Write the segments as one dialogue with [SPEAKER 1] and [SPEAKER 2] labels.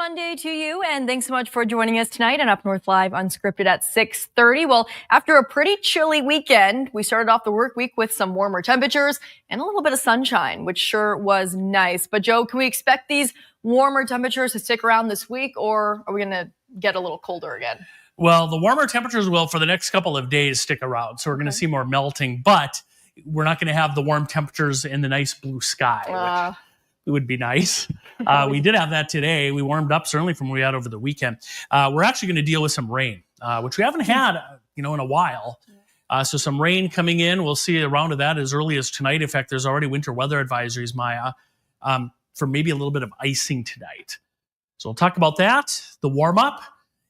[SPEAKER 1] Monday to you, and thanks so much for joining us tonight on Up North Live Unscripted at 6:30. Well, after a pretty chilly weekend, we started off the work week with some warmer temperatures and a little bit of sunshine, which sure was nice. But Joe, can we expect these warmer temperatures to stick around this week, or are we going to get a little colder again?
[SPEAKER 2] Well, the warmer temperatures will for the next couple of days stick around, so we're going to see more melting, but we're not going to have the warm temperatures in the nice blue sky, which it would be nice. We did have that today. We warmed up certainly from what we had over the weekend. We're actually going to deal with some rain, which we haven't had, in a while. So some rain coming in. We'll see a round of that as early as tonight. In fact, there's already winter weather advisories, Maya, for maybe a little bit of icing tonight. So we'll talk about that, the warm up,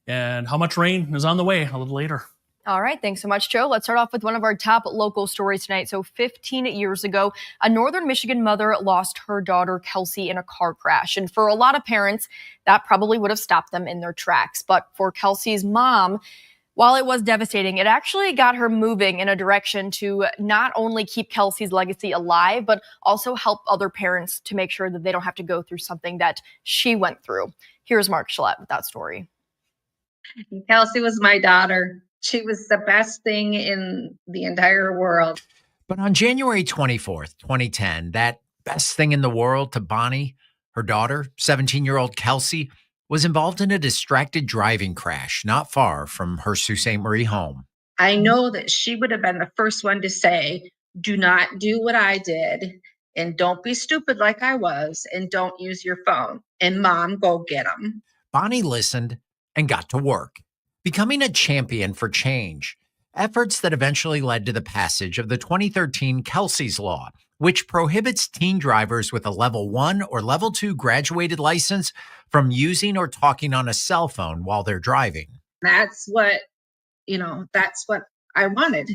[SPEAKER 2] and how much rain is on the way a little later.
[SPEAKER 1] All right. Thanks so much, Joe. Let's start off with one of our top local stories tonight. So 15 years ago, a northern Michigan mother lost her daughter, Kelsey, in a car crash. And for a lot of parents, that probably would have stopped them in their tracks. But for Kelsey's mom, while it was devastating, it actually got her moving in a direction to not only keep Kelsey's legacy alive, but also help other parents to make sure that they don't have to go through something that she went through. Here's Mark Gillette with that story.
[SPEAKER 3] Kelsey was my daughter. She was the best thing in the entire world.
[SPEAKER 4] But on January 24th, 2010, that best thing in the world to Bonnie, her daughter, 17-year-old Kelsey, was involved in a distracted driving crash not far from her Sault Ste. Marie home.
[SPEAKER 3] I know that she would have been the first one to say, do not do what I did, and don't be stupid like I was, and don't use your phone. And Mom, go get them.
[SPEAKER 4] Bonnie listened and got to work, becoming a champion for change, efforts that eventually led to the passage of the 2013 Kelsey's Law, which prohibits teen drivers with a Level 1 or Level 2 graduated license from using or talking on a cell phone while they're driving.
[SPEAKER 3] That's what I wanted.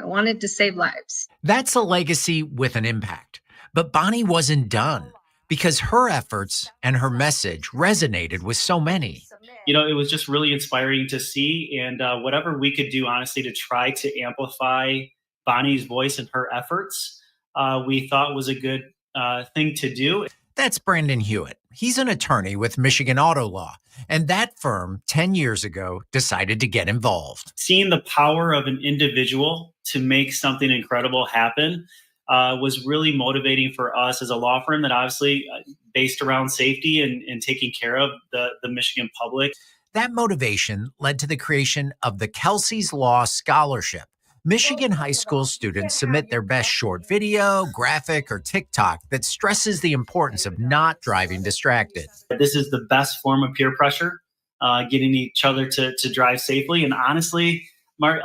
[SPEAKER 3] I wanted to save lives.
[SPEAKER 4] That's a legacy with an impact. But Bonnie wasn't done, because her efforts and her message resonated with so many.
[SPEAKER 5] It was just really inspiring to see, and whatever we could do, honestly, to try to amplify Bonnie's voice and her efforts, we thought was a good thing to do.
[SPEAKER 4] That's Brandon Hewitt. He's an attorney with Michigan Auto Law, and that firm 10 years ago decided to get involved.
[SPEAKER 5] Seeing the power of an individual to make something incredible happen was really motivating for us as a law firm that obviously based around safety and taking care of the Michigan public.
[SPEAKER 4] That motivation led to the creation of the Kelsey's Law Scholarship. Michigan high school students submit their best short video, graphic, or TikTok that stresses the importance of not driving distracted.
[SPEAKER 5] This is the best form of peer pressure, getting each other to drive safely. And honestly, Mark,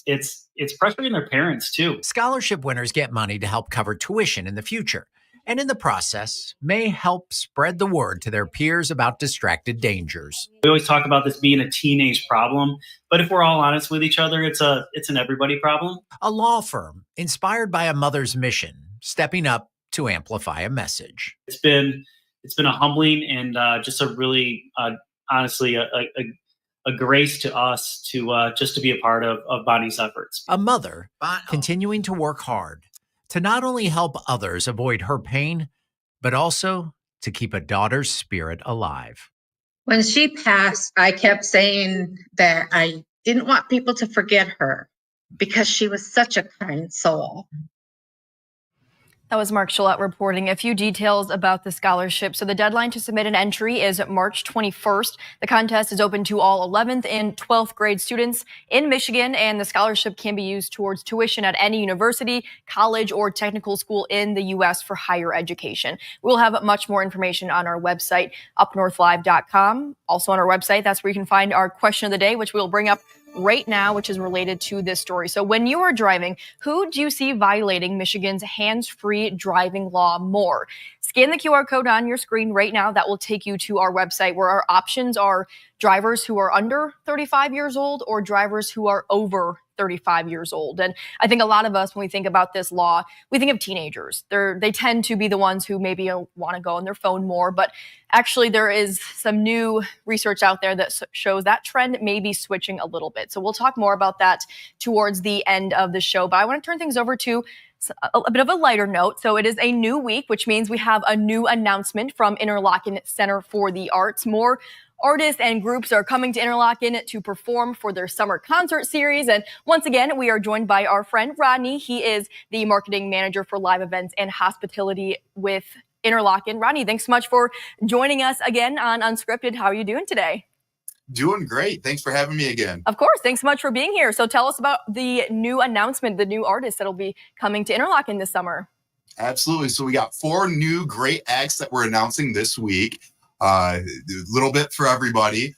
[SPEAKER 5] it's pressuring their parents too.
[SPEAKER 4] Scholarship winners get money to help cover tuition in the future, and in the process may help spread the word to their peers about distracted dangers.
[SPEAKER 5] We always talk about this being a teenage problem, but if we're all honest with each other, it's an everybody problem.
[SPEAKER 4] A law firm inspired by a mother's mission, stepping up to amplify a message.
[SPEAKER 5] It's been a humbling and just a really honestly a grace to us to just to be a part of Bonnie's efforts.
[SPEAKER 4] A mother continuing to work hard to not only help others avoid her pain, but also to keep a daughter's spirit alive.
[SPEAKER 3] When she passed, I kept saying that I didn't want people to forget her because she was such a kind soul.
[SPEAKER 1] That was Mark Gillette reporting. A few details about the scholarship. So the deadline to submit an entry is March 21st. The contest is open to all 11th and 12th grade students in Michigan, and the scholarship can be used towards tuition at any university, college, or technical school in the U.S. for higher education. We'll have much more information on our website, UpNorthLive.com. Also on our website, that's where you can find our question of the day, which we'll bring up right now, which is related to this story. So when you are driving, who do you see violating Michigan's hands-free driving law more? Scan the QR code on your screen right now. That will take you to our website, where our options are drivers who are under 35 years old or drivers who are over 35 years old. And I think a lot of us, when we think about this law, we think of teenagers. They tend to be the ones who maybe want to go on their phone more. But actually, there is some new research out there that shows that trend may be switching a little bit. So we'll talk more about that towards the end of the show. But I want to turn things over to a bit of a lighter note. So it is a new week, which means we have a new announcement from Interlochen Center for the Arts. More artists and groups are coming to Interlochen to perform for their summer concert series. And once again, we are joined by our friend Rodney. He is the marketing manager for live events and hospitality with Interlochen. Rodney, thanks so much for joining us again on Unscripted. How are you doing today?
[SPEAKER 6] Doing great. Thanks for having me again.
[SPEAKER 1] Of course. Thanks so much for being here. So tell us about the new announcement, the new artists that'll be coming to Interlochen this summer.
[SPEAKER 6] Absolutely. So we got 4 new great acts that we're announcing this week. A little bit for everybody.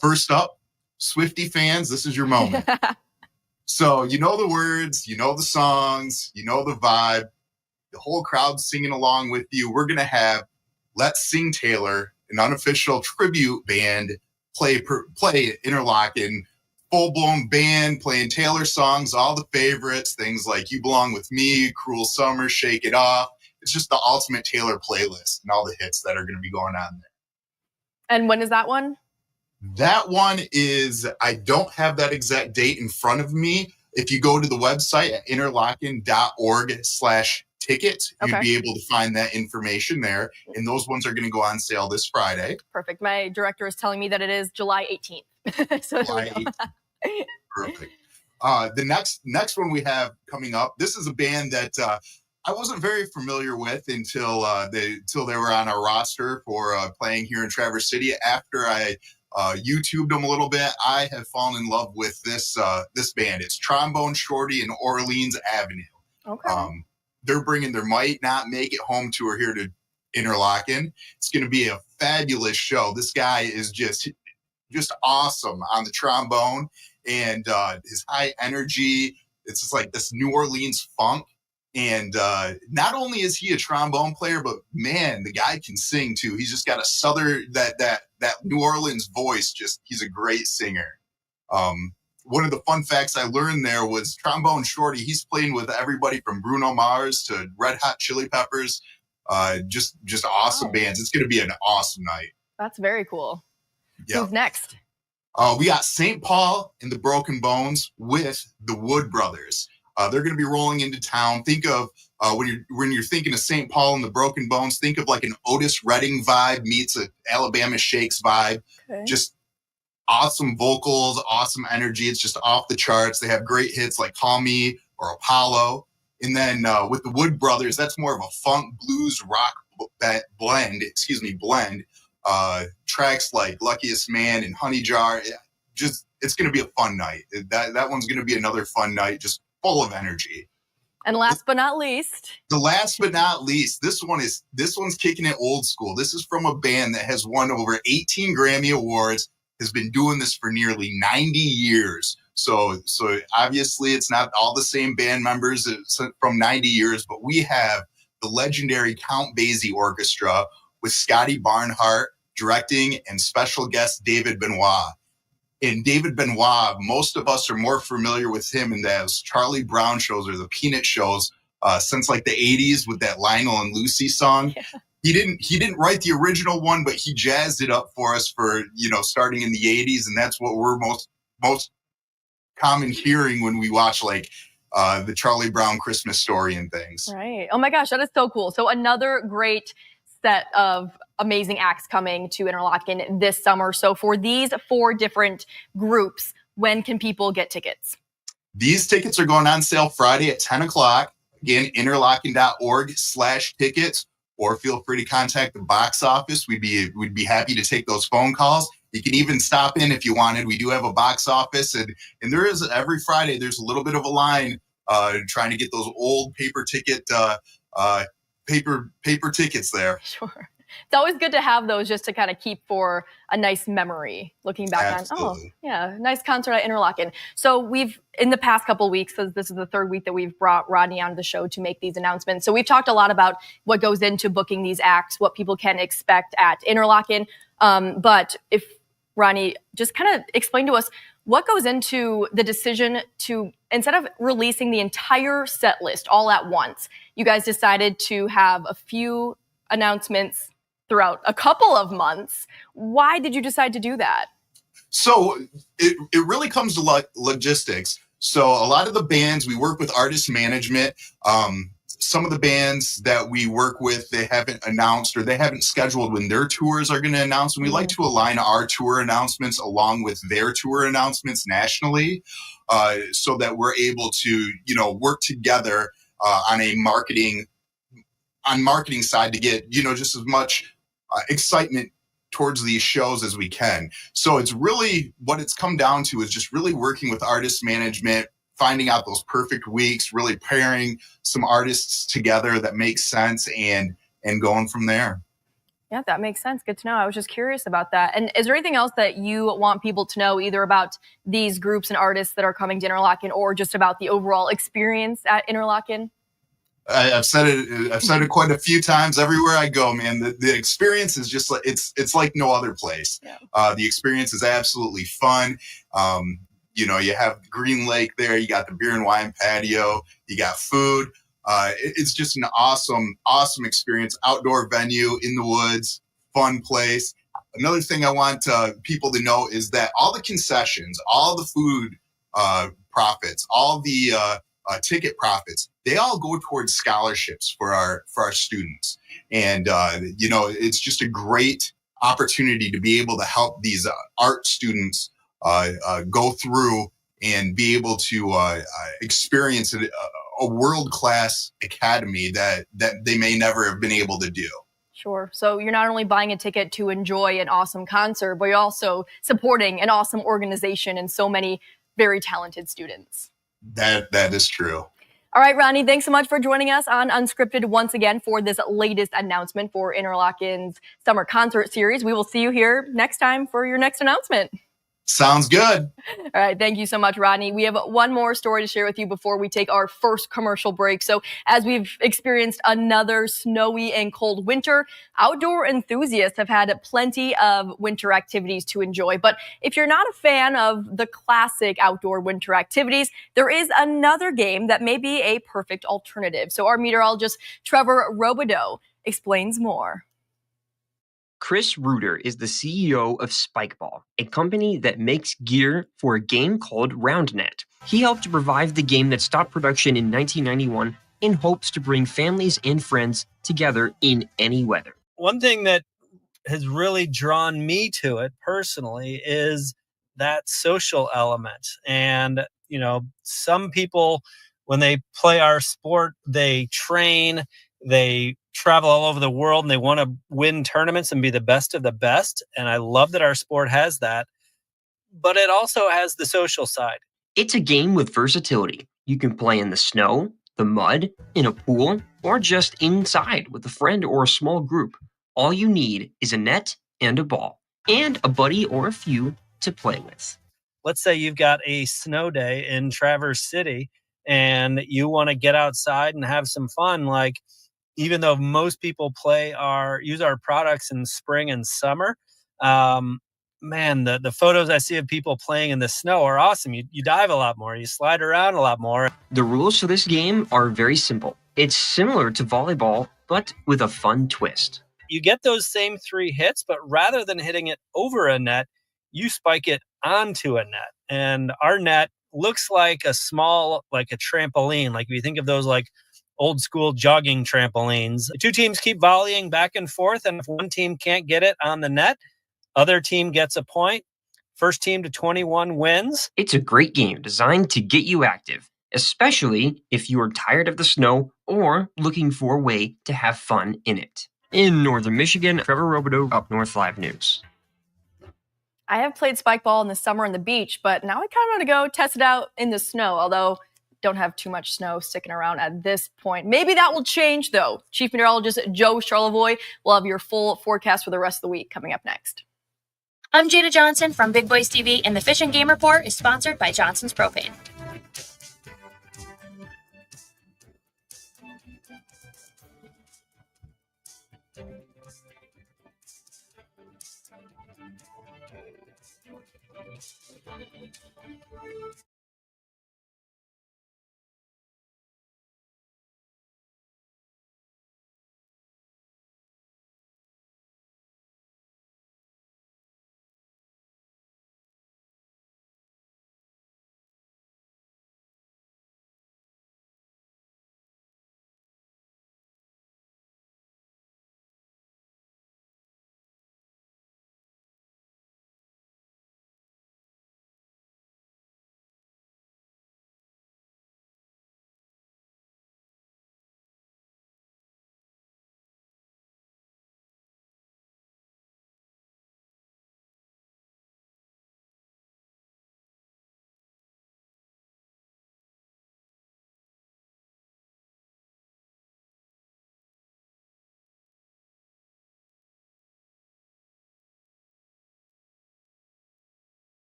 [SPEAKER 6] First up, Swiftie fans, this is your moment. So you know the words, you know the songs, you know the vibe. The whole crowd singing along with you. We're going to have Let's Sing Taylor, an unofficial tribute band, play Interlochen, full-blown band playing Taylor songs, all the favorites, things like You Belong With Me, Cruel Summer, Shake It Off. It's just the ultimate Taylor playlist and all the hits that are going to be going on there.
[SPEAKER 1] And when is that one?
[SPEAKER 6] That one is, I don't have that exact date in front of me. If you go to the website at interlochen.org/tickets, you'd be able to find that information there. And those ones are going to go on sale this Friday.
[SPEAKER 1] Perfect. My director is telling me that it is July 18th. So
[SPEAKER 6] July 18th. Perfect. The next one we have coming up, this is a band that I wasn't very familiar with until they were on our roster for playing here in Traverse City. After I YouTubed them a little bit, I have fallen in love with this band. It's Trombone Shorty and Orleans Avenue.
[SPEAKER 1] Okay.
[SPEAKER 6] They're bringing their Might Not Make It Home tour here to Interlochen. It's going to be a fabulous show. This guy is just awesome on the trombone, and his high energy. It's just like this New Orleans funk. And not only is he a trombone player, but man, the guy can sing too. He's just got a southern that New Orleans voice. He's a great singer. One of the fun facts I learned there was Trombone Shorty. He's playing with everybody from Bruno Mars to Red Hot Chili Peppers. Just awesome bands. It's going to be an awesome night.
[SPEAKER 1] That's very cool.
[SPEAKER 6] Yep.
[SPEAKER 1] Who's next?
[SPEAKER 6] We got St. Paul and the Broken Bones with the Wood Brothers. They're going to be rolling into town. Think of when you're thinking of St. Paul and the Broken Bones, think of like an Otis Redding vibe meets an Alabama Shakes vibe.
[SPEAKER 1] Okay.
[SPEAKER 6] Just awesome vocals, awesome energy. It's just off the charts. They have great hits like Call Me or Apollo. And then with the Wood Brothers, that's more of a funk, blues, rock blend. Tracks like Luckiest Man and Honey Jar. It's going to be a fun night. That one's going to be another fun night, just full of energy.
[SPEAKER 1] And last but not least,
[SPEAKER 6] this one's kicking it old school. This is from a band that has won over 18 Grammy Awards, has been doing this for nearly 90 years. So obviously it's not all the same band members from 90 years, but we have the legendary Count Basie Orchestra with Scotty Barnhart directing and special guest David Benoit. And David Benoit, most of us are more familiar with him in those Charlie Brown shows or the Peanut shows since like the 80s with that Lionel and Lucy song. Yeah. He didn't write the original one, but he jazzed it up for us for, starting in the 80s. And that's what we're most common hearing when we watch like the Charlie Brown Christmas Story and things.
[SPEAKER 1] Right. Oh my gosh, that is so cool. So another great set of amazing acts coming to Interlochen this summer. So for these 4 different groups, when can people get tickets?
[SPEAKER 6] These tickets are going on sale Friday at 10 o'clock. Again, interlochen.org/tickets, or feel free to contact the box office. We'd be happy to take those phone calls. You can even stop in if you wanted. We do have a box office, and there is every Friday, there's a little bit of a line trying to get those old paper tickets there.
[SPEAKER 1] Sure. It's always good to have those just to kind of keep for a nice memory looking back
[SPEAKER 6] Absolutely.
[SPEAKER 1] Nice concert at Interlochen. So we've, in the past couple of weeks, because this is the 3rd week that we've brought Rodney on the show to make these announcements. So we've talked a lot about what goes into booking these acts, what people can expect at Interlochen. But if Rodney, just kind of explain to us what goes into the decision to, instead of releasing the entire set list all at once, you guys decided to have a few announcements throughout a couple of months. Why did you decide to do that?
[SPEAKER 6] So it really comes to logistics. So a lot of the bands, we work with artist management. Some of the bands that we work with, they haven't announced or they haven't scheduled when their tours are going to announce. And we like to align our tour announcements along with their tour announcements nationally, so that we're able to, work together on marketing side to get, just as much excitement towards these shows as we can. So it's really what it's come down to is just really working with artist management, finding out those perfect weeks, really pairing some artists together that makes sense and going from there.
[SPEAKER 1] Yeah, that makes sense. Good to know. I was just curious about that. And is there anything else that you want people to know, either about these groups and artists that are coming to Interlochen or just about the overall experience at Interlochen?
[SPEAKER 6] I've said it quite a few times everywhere I go, man. The experience is just like it's like no other place. Yeah. The experience is absolutely fun. You have Green Lake there. You got the beer and wine patio. You got food. It's just an awesome experience. Outdoor venue in the woods, fun place. Another thing I want people to know is that all the concessions, all the food profits, all the ticket profits, they all go towards scholarships for our students. And it's just a great opportunity to be able to help these art students go through and be able to experience a world-class academy that they may never have been able to do.
[SPEAKER 1] Sure. So you're not only buying a ticket to enjoy an awesome concert, but you're also supporting an awesome organization and so many very talented students.
[SPEAKER 6] That is true.
[SPEAKER 1] All right, Ronnie, thanks so much for joining us on Unscripted once again for this latest announcement for Interlochen's summer concert series. We will see you here next time for your next announcement.
[SPEAKER 6] Sounds good.
[SPEAKER 1] All right. Thank you so much, Rodney. We have one more story to share with you before we take our first commercial break. So as we've experienced another snowy and cold winter, outdoor enthusiasts have had plenty of winter activities to enjoy. But if you're not a fan of the classic outdoor winter activities, there is another game that may be a perfect alternative. So our meteorologist, Trevor Robideau, explains more.
[SPEAKER 7] Chris Reuter is the CEO of Spikeball, a company that makes gear for a game called RoundNet. He helped to revive the game that stopped production in 1991 in hopes to bring families and friends together in any weather.
[SPEAKER 8] One thing that has really drawn me to it personally is that social element. And, some people, when they play our sport, they train, they travel all over the world, and they want to win tournaments and be the best of the best. And I love that our sport has that. But it also has the social side.
[SPEAKER 7] It's a game with versatility. You can play in the snow, the mud, in a pool, or just inside with a friend or a small group. All you need is a net and a ball, and a buddy or a few to play with.
[SPEAKER 8] Let's say you've got a snow day in Traverse City and you want to get outside and have some fun. Like, even though most people use our products in spring and summer, the photos I see of people playing in the snow are awesome. You dive a lot more, you slide around a lot more.
[SPEAKER 7] The rules for this game are very simple. It's similar to volleyball, but with a fun twist.
[SPEAKER 8] You get those same 3 hits, but rather than hitting it over a net, you spike it onto a net. And our net looks like a trampoline. Like if you think of those like old school jogging trampolines. The 2 teams keep volleying back and forth, and if one team can't get it on the net, other team gets a point. First team to 21 wins.
[SPEAKER 7] It's a great game designed to get you active, especially if you are tired of the snow or looking for a way to have fun in it. In Northern Michigan, Trevor Robideau, UpNorthLive News.
[SPEAKER 1] I have played Spikeball in the summer on the beach, but now I kind of want to go test it out in the snow, although don't have too much snow sticking around at this point. Maybe that will change, though. Chief Meteorologist Joe Charlevoix will have your full forecast for the rest of the week coming up next.
[SPEAKER 9] I'm Jada Johnson from Big Boys TV, and the Fish and Game Report is sponsored by Johnson's Propane.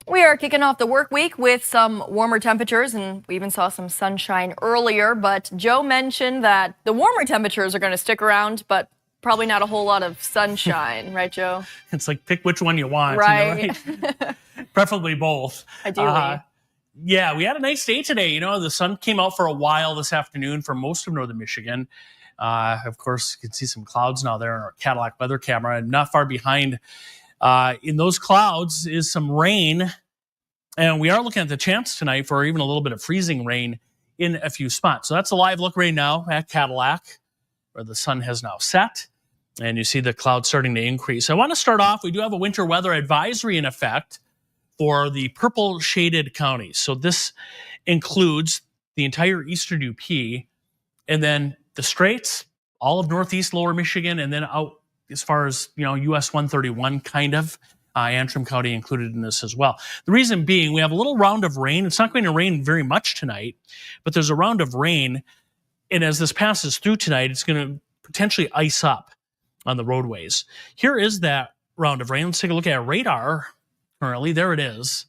[SPEAKER 1] We are kicking off the work week with some warmer temperatures, and we even saw some sunshine earlier. But Joe mentioned that the warmer temperatures are going to stick around, but probably not a whole lot of sunshine, right, Joe?
[SPEAKER 2] It's like pick which one you want.
[SPEAKER 1] Right.
[SPEAKER 2] Preferably both.
[SPEAKER 1] Ideally.
[SPEAKER 2] Yeah, we had a nice day today. The sun came out for a while this afternoon for most of northern Michigan. Of course, you can see some clouds now there in our Cadillac weather camera, and not far behind in those clouds is some rain. And we are looking at the chance tonight for even a little bit of freezing rain in a few spots. So that's a live look right now at Cadillac, where the sun has now set. And you see the clouds starting to increase. I want to start off, we do have a winter weather advisory in effect for the purple shaded counties. So this includes the entire eastern UP, and then the Straits, all of northeast lower Michigan, and then out as far as, US 131 kind of. Antrim County included in this as well. The reason being, we have a little round of rain. It's not going to rain very much tonight, but there's a round of rain. And as this passes through tonight, it's going to potentially ice up on the roadways. Here is that round of rain. Let's take a look at radar currently. There it is.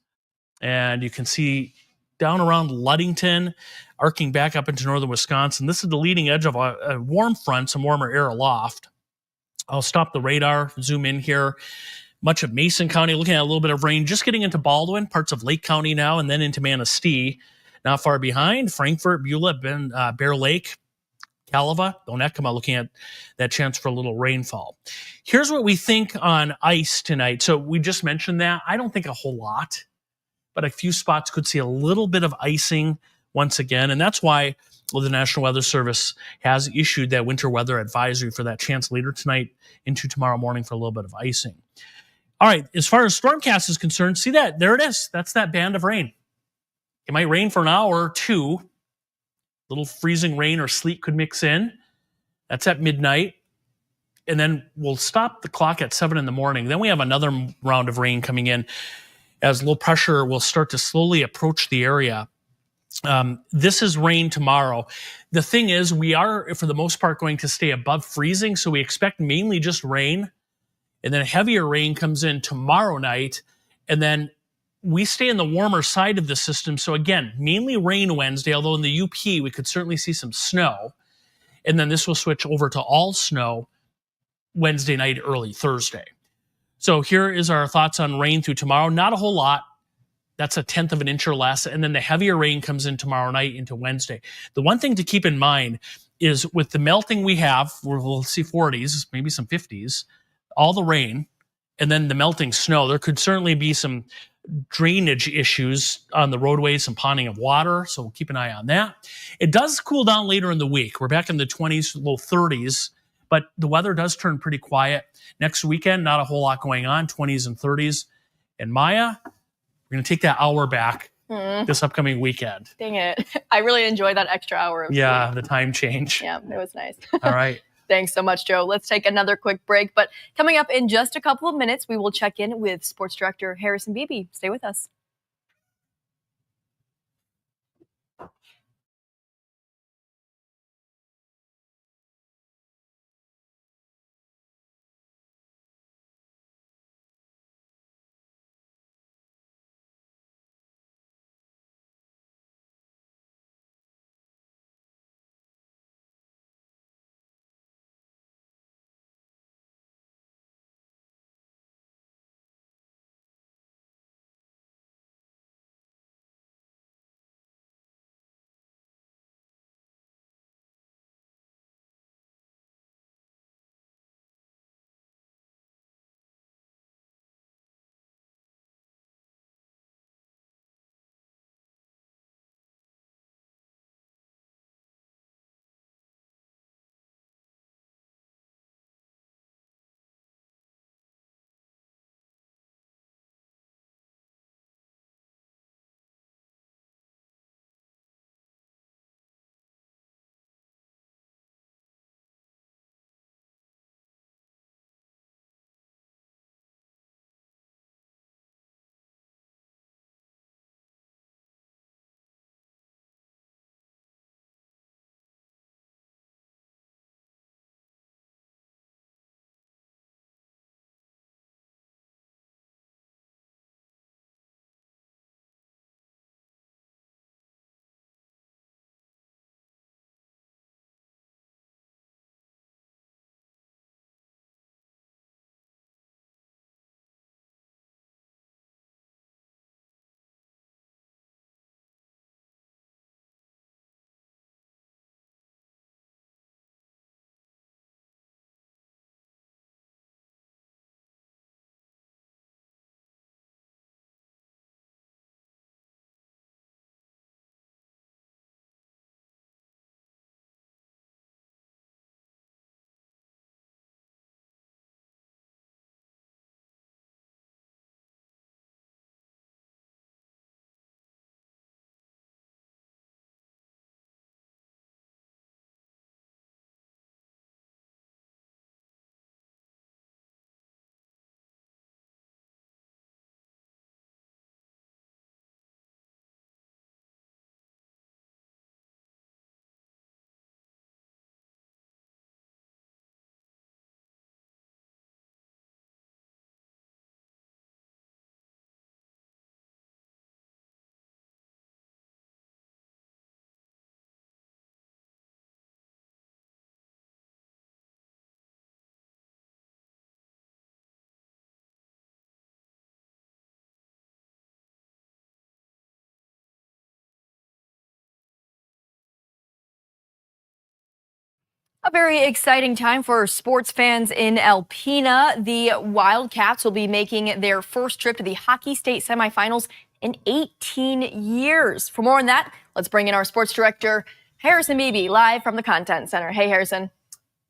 [SPEAKER 2] And you can see down around Ludington, arcing back up into northern Wisconsin. This is the leading edge of a warm front, some warmer air aloft. I'll stop the radar, zoom in here. Much of Mason County, looking at a little bit of rain, just getting into Baldwin, parts of Lake County now, and then into Manistee. Not far behind, Frankfort, Beulah, Bear Lake, Calava, Onekama, looking at that chance for a little rainfall. Here's what we think on ice tonight. So we just mentioned that. I don't think a whole lot, but a few spots could see a little bit of icing once again. And that's why the National Weather Service has issued that winter weather advisory for that chance later tonight into tomorrow morning for a little bit of icing. All right, as far as Stormcast is concerned, see that? There it is. That's that band of rain. It might rain for an hour or two. Little freezing rain or sleet could mix in. That's at midnight. And then we'll stop the clock at 7 in the morning. Then we have another round of rain coming in as low pressure will start to slowly approach the area. This is rain tomorrow. The thing is, we are, for the most part, going to stay above freezing. So we expect mainly just rain. And then heavier rain comes in tomorrow night. And then we stay in the warmer side of the system. So again, mainly rain Wednesday, although in the UP, we could certainly see some snow. And then this will switch over to all snow Wednesday night, early Thursday. So here is our thoughts on rain through tomorrow. Not a whole lot. That's 1/10 of an inch or less. And then the heavier rain comes in tomorrow night into Wednesday. The one thing to keep in mind is with the melting we have, we'll see 40s, maybe some 50s, all the rain, and then the melting snow. There could certainly be some drainage issues on the roadways, some ponding of water. So we'll keep an eye on that. It does cool down later in the week. We're back in the 20s, low 30s, but the weather does turn pretty quiet. Next weekend, not a whole lot going on, 20s and 30s. And Maya, we're going to take that hour back this upcoming weekend.
[SPEAKER 1] Dang it. I really enjoyed that extra hour of sleep.
[SPEAKER 2] The time change.
[SPEAKER 1] Yeah, it was nice.
[SPEAKER 2] All right.
[SPEAKER 1] Thanks so much, Joe. Let's take another quick break. But coming up in just a couple of minutes, we will check in with Sports Director Harrison Beebe. Stay with us. A very exciting time for sports fans in Alpena. The Wildcats will be making their first trip to the hockey state semifinals in 18 years. For more on that, let's bring in our sports director, Harrison Beebe, live from the Content Center. Hey, Harrison.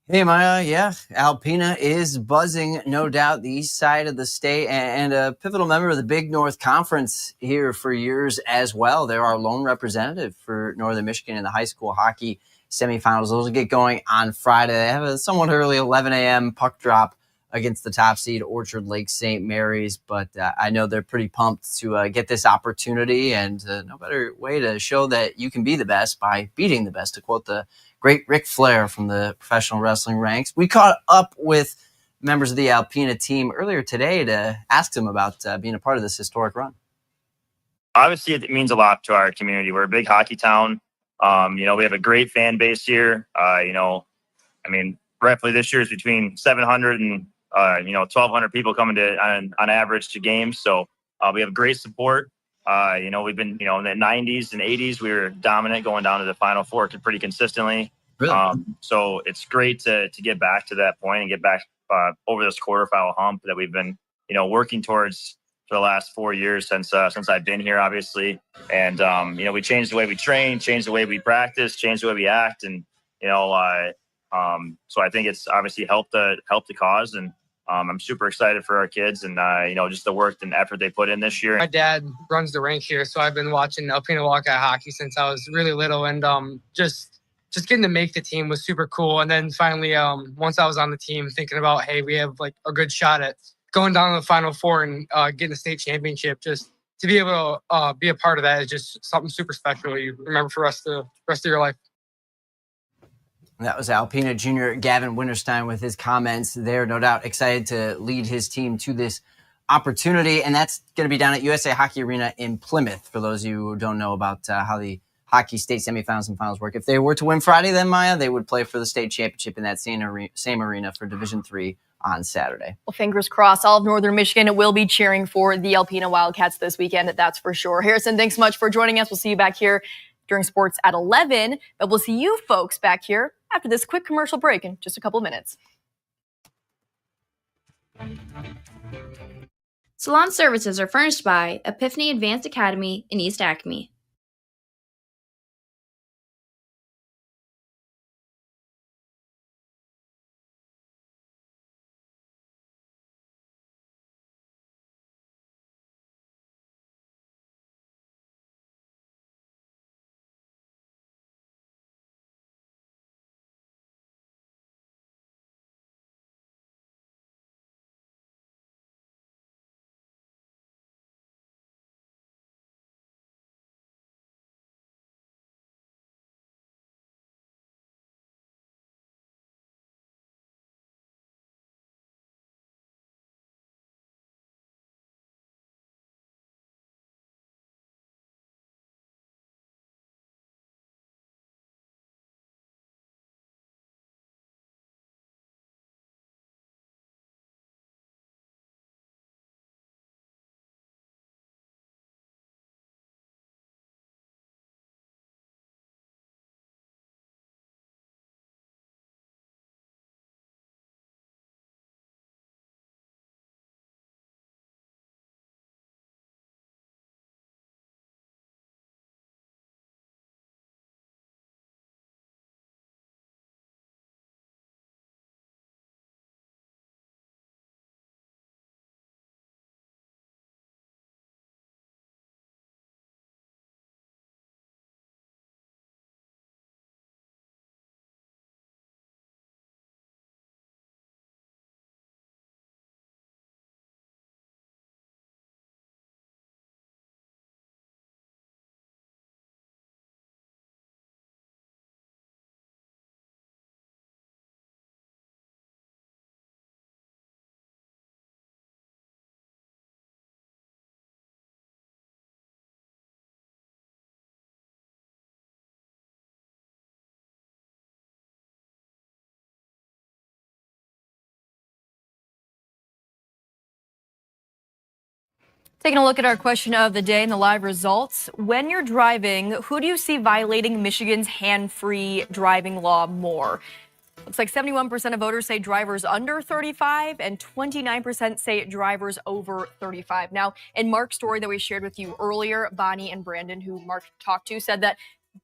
[SPEAKER 10] Hey, Maya. Yeah, Alpena is buzzing, no doubt, the east side of the state and a pivotal member of the Big North Conference here for years as well. They're our lone representative for Northern Michigan in the high school hockey semifinals. Those will get going on Friday. They have a somewhat early 11 a.m. puck drop against the top seed Orchard Lake St. Mary's, but I know they're pretty pumped to get this opportunity, and no better way to show that you can be the best by beating the best, to quote the great Ric Flair from the professional wrestling ranks. We caught up with members of the Alpena team earlier today to ask them about being a part of this historic run.
[SPEAKER 11] Obviously, it means a lot to our community. We're a big hockey town. We have a great fan base here. Roughly this year is between 700 and 1,200 people coming to on average to games. So we have great support. We've been, in the 90s and 80s, we were dominant going down to the Final Four pretty consistently.
[SPEAKER 10] Really?
[SPEAKER 11] So it's great to get back to that point and get back over this quarterfinal hump that we've been, working towards for the last 4 years since I've been here, obviously. And, we changed the way we train, changed the way we practice, changed the way we act. And, so I think it's obviously helped the cause. And I'm super excited for our kids and, just the work and effort they put in this year.
[SPEAKER 12] My dad runs the rink here, so I've been watching Alpena Wildcat hockey since I was really little. And just getting to make the team was super cool. And then finally, once I was on the team, thinking about, hey, we have like a good shot at going down to the Final Four and getting a state championship. Just to be able to be a part of that is just something super special you remember for the rest of your life.
[SPEAKER 10] That was Alpena junior Gavin Winterstein with his comments there. No doubt excited to lead his team to this opportunity. And that's going to be down at USA Hockey Arena in Plymouth, for those of you who don't know about how the hockey state semifinals and finals work. If they were to win Friday, then, Maya, they would play for the state championship in that same arena for Division III on Saturday.
[SPEAKER 1] Well, fingers crossed. All of Northern Michigan will be cheering for the Alpena Wildcats this weekend, that's for sure. Harrison, thanks so much for joining us. We'll see you back here during sports at 11, but we'll see you folks back here after this quick commercial break in just a couple of minutes.
[SPEAKER 13] Salon services are furnished by Epiphany Advanced Academy in East Acme.
[SPEAKER 1] Taking a look at our question of the day and the live results. When you're driving, who do you see violating Michigan's hand-free driving law more? Looks like 71% of voters say drivers under 35 and 29% say drivers over 35. Now, in Mark's story that we shared with you earlier, Bonnie and Brandon, who Mark talked to, said that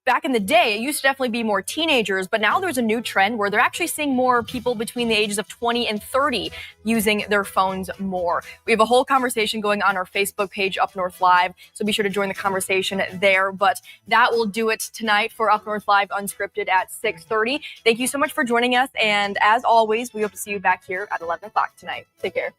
[SPEAKER 1] back in the day, it used to definitely be more teenagers, but now there's a new trend where they're actually seeing more people between the ages of 20 and 30 using their phones more. We have a whole conversation going on our Facebook page, Up North Live, so be sure to join the conversation there. But that will do it tonight for Up North Live Unscripted at 6:30. Thank you so much for joining us, and as always, we hope to see you back here at 11 o'clock tonight. Take care.